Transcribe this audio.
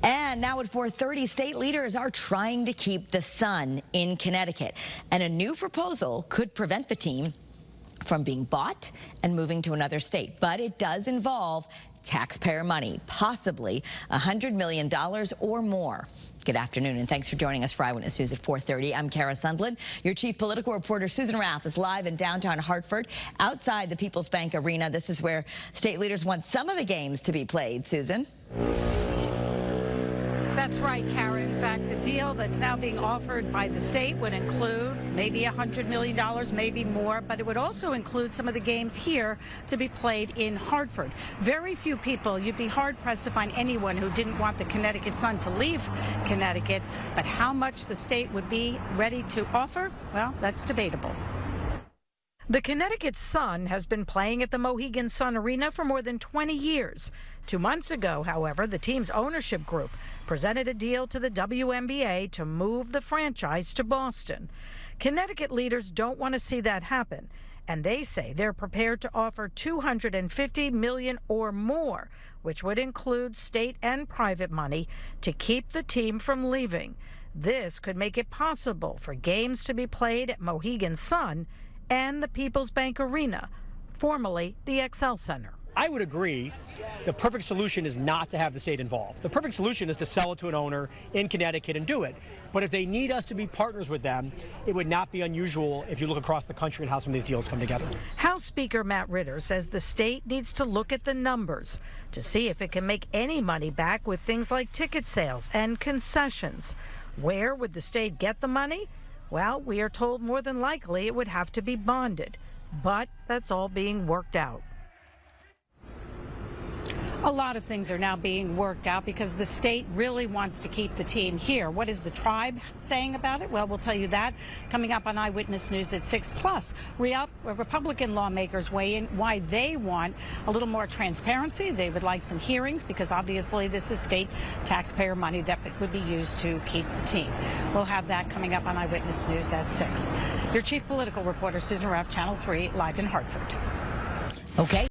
And now at 4:30, state leaders are trying to keep the Sun in Connecticut. And a new proposal could prevent the team from being bought and moving to another state. But it does involve taxpayer money, possibly $100 million or more. Good afternoon, and thanks for joining us for Eyewitness News at 4:30. I'm Kara Sundlin. Your chief political reporter, Susan Raff, is live in downtown Hartford, outside the People's Bank Arena. This is where state leaders want some of the games to be played. Susan? That's right, Kara. In fact, the deal that's now being offered by the state would include maybe $100 million, maybe more, but it would also include some of the games here to be played in Hartford. Very few people, you'd be hard-pressed to find anyone who didn't want the Connecticut Sun to leave Connecticut, but how much the state would be ready to offer, well, that's debatable. The Connecticut Sun has been playing at the Mohegan Sun Arena for more than 20 years. 2 months ago, however, the team's ownership group presented a deal to the WNBA to move the franchise to Boston. Connecticut leaders don't want to see that happen, and they say they're prepared to offer $250 million or more, which would include state and private money, to keep the team from leaving. This could make it possible for games to be played at Mohegan Sun and the People's Bank Arena, formerly the XL Center. I would agree the perfect solution is not to have the state involved. The perfect solution is to sell it to an owner in Connecticut and do it. But if they need us to be partners with them, it would not be unusual if you look across the country and how some of these deals come together. House Speaker Matt Ritter says the state needs to look at the numbers to see if it can make any money back with things like ticket sales and concessions. Where would the state get the money? Well, we are told more than likely it would have to be bonded, but that's all being worked out. A lot of things are now being worked out because the state really wants to keep the team here. What is the tribe saying about it? Well, we'll tell you that coming up on Eyewitness News at 6. Plus, Republican lawmakers weigh in why they want a little more transparency. They would like some hearings because obviously this is state taxpayer money that would be used to keep the team. We'll have that coming up on Eyewitness News at 6. Your chief political reporter, Susan Raff, Channel 3, live in Hartford. Okay.